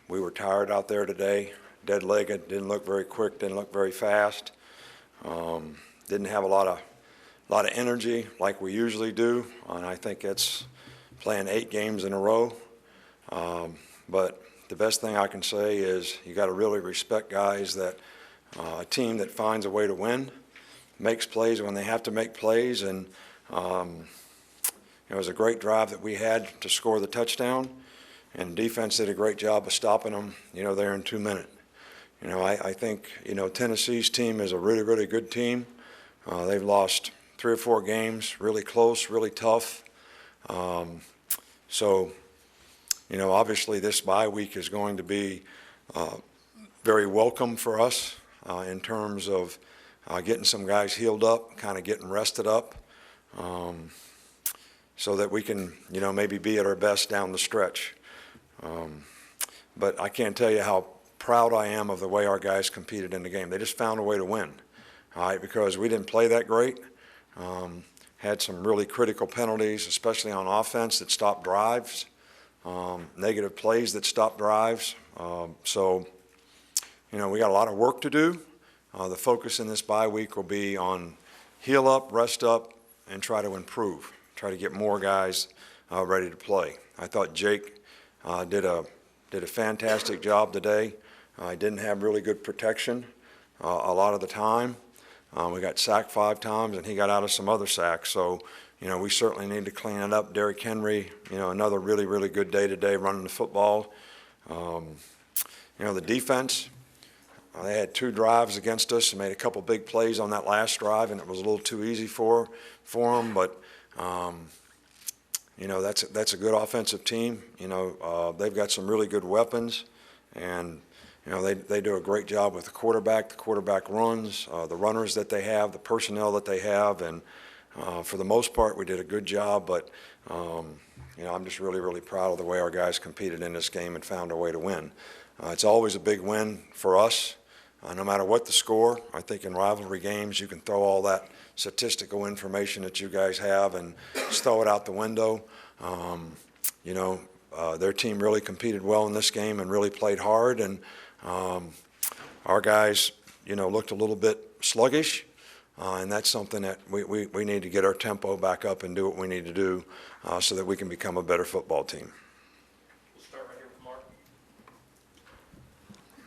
We were tired out there today, dead-legged, didn't look very quick, didn't look very fast. Didn't have a lot of energy like we usually do, and I think it's playing 8 games in a row. But the best thing I can say is you got to really respect guys that a team that finds a way to win, makes plays when they have to make plays, and it was a great drive that we had to score the touchdown, and defense did a great job of stopping them, there in 2 minutes. I think, Tennessee's team is a really, really good team. They've lost 3 or 4 games, really close, really tough. So, obviously this bye week is going to be very welcome for us in terms of getting some guys healed up, kind of getting rested up, so that we can, maybe be at our best down the stretch. But I can't tell you how proud I am of the way our guys competed in the game. They just found a way to win, all right, because we didn't play that great. Had some really critical penalties, especially on offense, that stopped drives, negative plays that stopped drives. So, we got a lot of work to do. The focus in this bye week will be on heal up, rest up, and try to improve, try to get more guys ready to play. I thought Jake did a fantastic job today. He didn't have really good protection a lot of the time. We got sacked 5 times, and he got out of some other sacks. So, we certainly need to clean it up. Derrick Henry, another really, really good day today running the football. The defense, they had 2 drives against us and made a couple big plays on that last drive, and it was a little too easy for them. But, that's a good offensive team. They've got some really good weapons, and they do a great job with the quarterback runs, the runners that they have, the personnel that they have, and for the most part, we did a good job. But I'm just really, really proud of the way our guys competed in this game and found a way to win. It's always a big win for us, no matter what the score. I think in rivalry games, you can throw all that statistical information that you guys have and just throw it out the window. Their team really competed well in this game and really played hard, and our guys, looked a little bit sluggish, and that's something that we need to get our tempo back up and do what we need to do so that we can become a better football team. We'll start right here with Mark.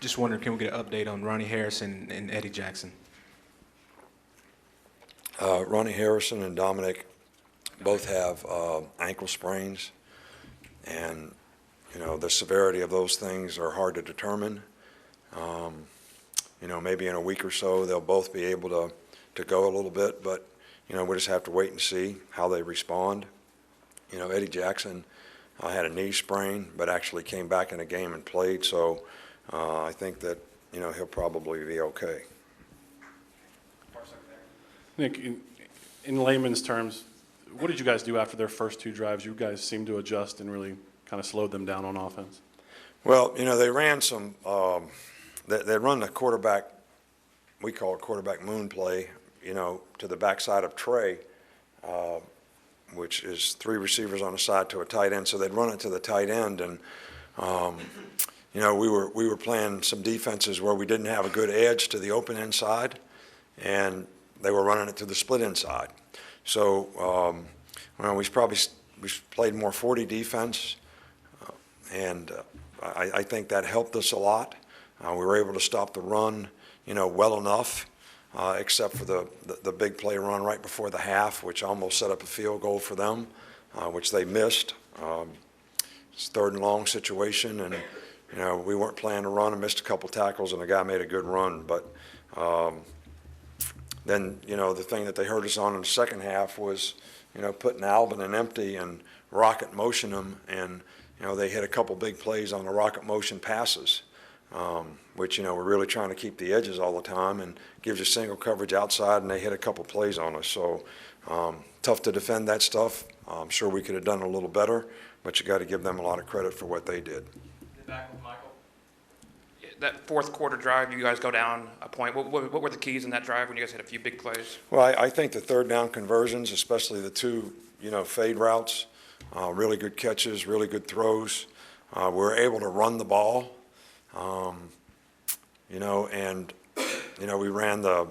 Just wondering, can we get an update on Ronnie Harrison and Eddie Jackson? Ronnie Harrison and Dominic both have ankle sprains, and the severity of those things are hard to determine. Maybe in a week or so they'll both be able to go a little bit, but we just have to wait and see how they respond. Eddie Jackson had a knee sprain, but actually came back in a game and played, so I think that he'll probably be okay. Nick, in layman's terms, what did you guys do after their first 2 drives? You guys seemed to adjust and really kind of slowed them down on offense. Well, they ran some they run the quarterback, we call it quarterback moon play, to the backside of Trey, which is 3 receivers on the side to a tight end. So they'd run it to the tight end, and we were playing some defenses where we didn't have a good edge to the open inside, and they were running it to the split inside. So we played more 40 defense, and I think that helped us a lot. We were able to stop the run, well enough, except for the big play run right before the half, which almost set up a field goal for them, which they missed. It's a 3rd and long situation, and we weren't planning to run and missed a couple tackles, and the guy made a good run. But then, the thing that they hurt us on in the second half was, putting Alvin in empty and rocket motion them, and they hit a couple big plays on the rocket motion passes, which, we're really trying to keep the edges all the time, and gives you single coverage outside, and they hit a couple plays on us. So tough to defend that stuff. I'm sure we could have done a little better, but you got to give them a lot of credit for what they did. Back with Michael. That 4th quarter drive, you guys go down a point. What were the keys in that drive when you guys had a few big plays? Well, I think the 3rd down conversions, especially the 2, fade routes, really good catches, really good throws. We were able to run the ball, And we ran the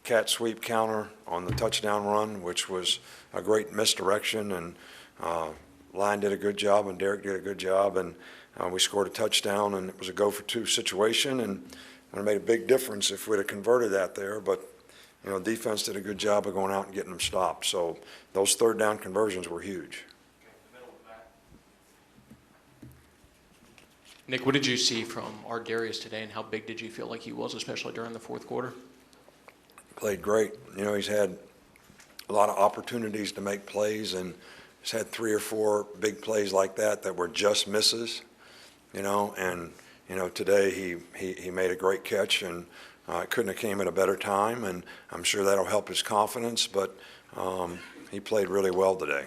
cat sweep counter on the touchdown run, which was a great misdirection, and Line did a good job and Derek did a good job, and we scored a touchdown, and it was a go-for-two situation, and it would have made a big difference if we'd have converted that there, but defense did a good job of going out and getting them stopped. So those third down conversions were huge. Nick, what did you see from Art Darius today, and how big did you feel like he was, especially during the fourth quarter? Played great. He's had a lot of opportunities to make plays, and he's had 3 or 4 big plays like that were just misses, and today he made a great catch, and it couldn't have came at a better time, and I'm sure that'll help his confidence, but he played really well today.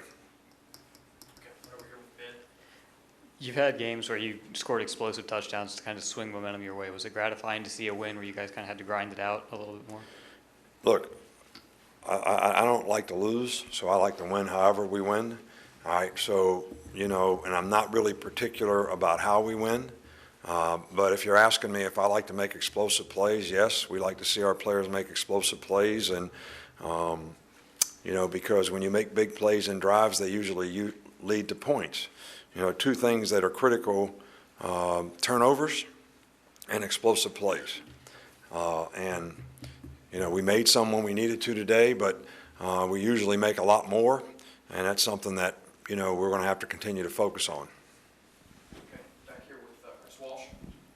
You've had games where you scored explosive touchdowns to kind of swing momentum your way. Was it gratifying to see a win where you guys kind of had to grind it out a little bit more? Look, I don't like to lose, so I like to win however we win. All right, so, and I'm not really particular about how we win. But if you're asking me if I like to make explosive plays, yes, we like to see our players make explosive plays. And, because when you make big plays in drives, they usually lead to points. 2 things that are critical, turnovers and explosive plays. We made some when we needed to today, but we usually make a lot more, and that's something that, we're going to have to continue to focus on. Okay, back here with Chris Walsh.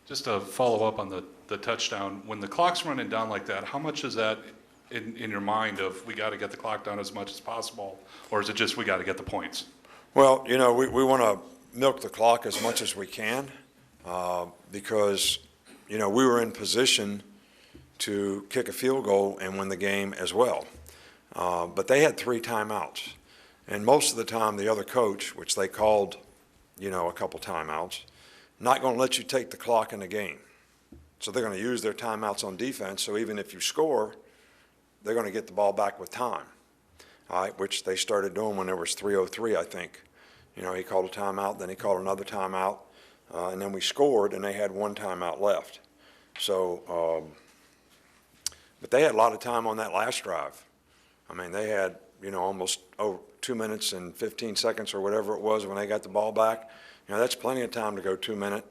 Just to follow up on the touchdown, when the clock's running down like that, how much is that in your mind of we got to get the clock down as much as possible, or is it just we got to get the points? Well, we want to milk the clock as much as we can because, we were in position to kick a field goal and win the game as well. But they had 3 timeouts. And most of the time, the other coach, which they called, a couple timeouts, not going to let you take the clock in the game. So they're going to use their timeouts on defense. So even if you score, they're going to get the ball back with time, all right, which they started doing when there was 3:03, I think. He called a timeout, then he called another timeout, and then we scored, and they had 1 timeout left. So, but they had a lot of time on that last drive. I mean, they had, almost 2 minutes and 15 seconds or whatever it was when they got the ball back. That's plenty of time to go 2 minutes.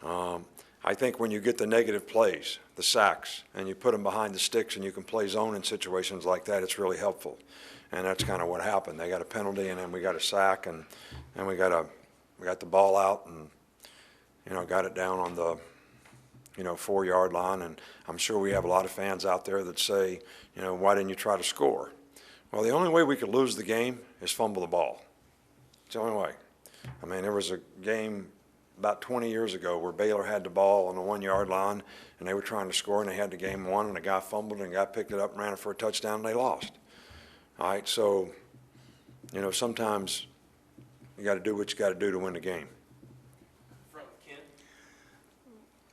I think when you get the negative plays, the sacks, and you put them behind the sticks and you can play zone in situations like that, it's really helpful. And that's kind of what happened. They got a penalty, and then we got a sack, and then we got the ball out, and got it down on the 4-yard line. And I'm sure we have a lot of fans out there that say, why didn't you try to score? Well, the only way we could lose the game is fumble the ball. It's the only way. I mean, there was a game about 20 years ago where Baylor had the ball on the 1-yard line, and they were trying to score, and they had the game won, and the guy fumbled, and the guy picked it up and ran it for a touchdown, and they lost. All right, so, sometimes you got to do what you got to do to win the game.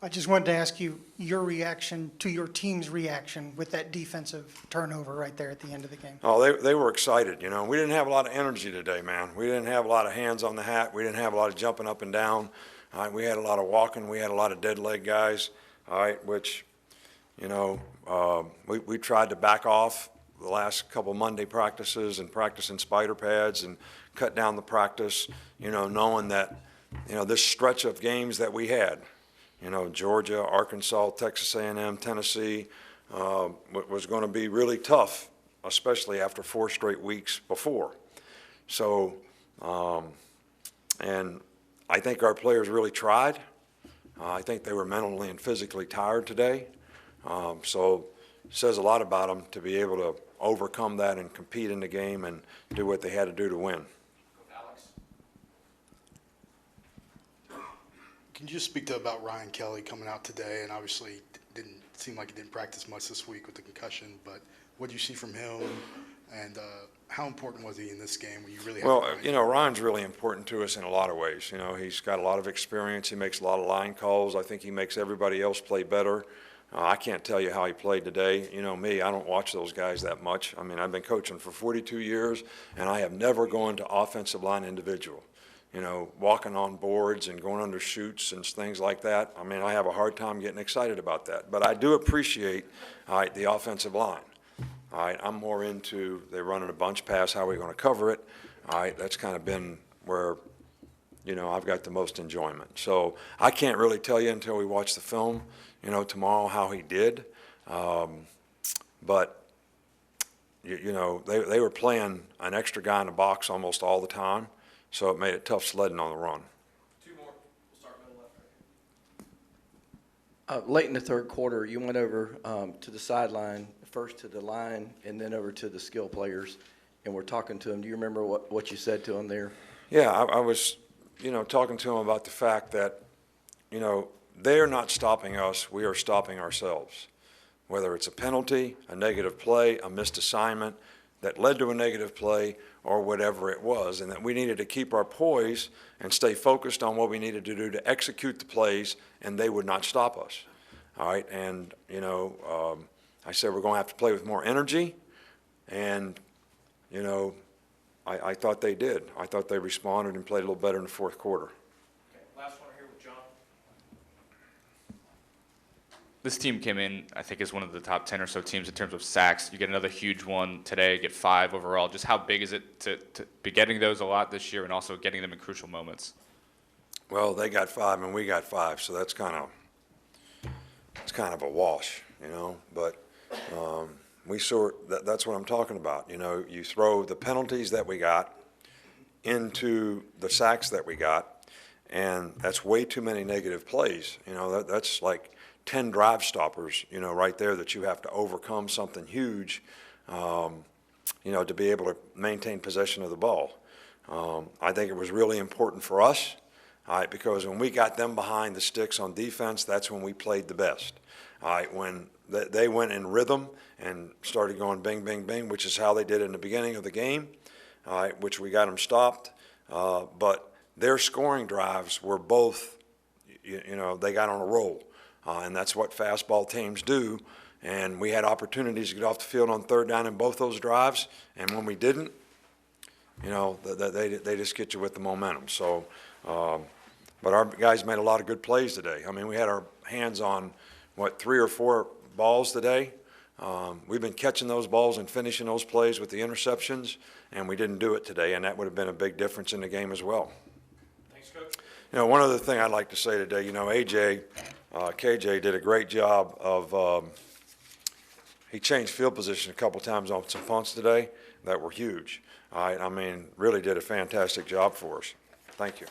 I just wanted to ask you your reaction to your team's reaction with that defensive turnover right there at the end of the game. Oh, they were excited, We didn't have a lot of energy today, man. We didn't have a lot of hands on the hat. We didn't have a lot of jumping up and down. All right, we had a lot of walking. We had a lot of dead leg guys, all right, which, we tried to back off the last couple Monday practices and practicing spider pads and cut down the practice, knowing that, this stretch of games that we had, Georgia, Arkansas, Texas A&M, Tennessee, was going to be really tough, especially after 4 straight weeks before. So, and I think our players really tried. I think they were mentally and physically tired today. So it says a lot about them to be able to overcome that and compete in the game and do what they had to do to win. Can you just speak about Ryan Kelly coming out today, and obviously didn't seem like he didn't practice much this week with the concussion, but what do you see from him, and how important was he in this game when you really had Ryan's really important to us in a lot of ways. He's got a lot of experience. He makes a lot of line calls. I think he makes everybody else play better. I can't tell you how he played today. Me, I don't watch those guys that much. I mean, I've been coaching for 42 years, and I have never gone to offensive line individual. walking on boards and going under chutes and things like that. I mean, I have a hard time getting excited about that. But I do appreciate, all right, the offensive line. All right, I'm more into they're running a bunch pass, how are we going to cover it? All right, that's kind of been where, I've got the most enjoyment. So I can't really tell you until we watch the film, tomorrow how he did. But, they were playing an extra guy in the box almost all the time, so it made it tough sledding on the run. Two more. We'll start middle left. Late in the third quarter, you went over to the sideline, first to the line, and then over to the skill players, and we're talking to them. Do you remember what you said to them there? Yeah, I was, talking to them about the fact that, they're not stopping us, we are stopping ourselves. Whether it's a penalty, a negative play, a missed assignment that led to a negative play, or whatever it was, and that we needed to keep our poise and stay focused on what we needed to do to execute the plays, and they would not stop us. All right, and, I said we're going to have to play with more energy, and, I thought they did. I thought they responded and played a little better in the fourth quarter. Okay, last one here with John. This team came in, I think, as one of the top 10 or so teams in terms of sacks. You get another huge one today, get 5 overall. Just how big is it to be getting those a lot this year and also getting them in crucial moments? Well, they got 5 and we got 5, so that's kind of a wash, But that's what I'm talking about. You throw the penalties that we got into the sacks that we got, and that's way too many negative plays. That's like 10 drive stoppers, right there that you have to overcome something huge, to be able to maintain possession of the ball. I think it was really important for us, all right, because when we got them behind the sticks on defense, that's when we played the best. All right, when they went in rhythm and started going bing, bing, bing, which is how they did in the beginning of the game, all right, which we got them stopped. But their scoring drives were both, they got on a roll. And that's what fastball teams do. And we had opportunities to get off the field on third down in both those drives. And when we didn't, they just get you with the momentum. So, but our guys made a lot of good plays today. I mean, we had our hands on, 3 or 4 balls today. We've been catching those balls and finishing those plays with the interceptions, and we didn't do it today, and that would have been a big difference in the game as well. Thanks, Coach. One other thing I'd like to say today, KJ did a great job of, he changed field position a couple times on some punts today that were huge. All right, I mean, really did a fantastic job for us. Thank you.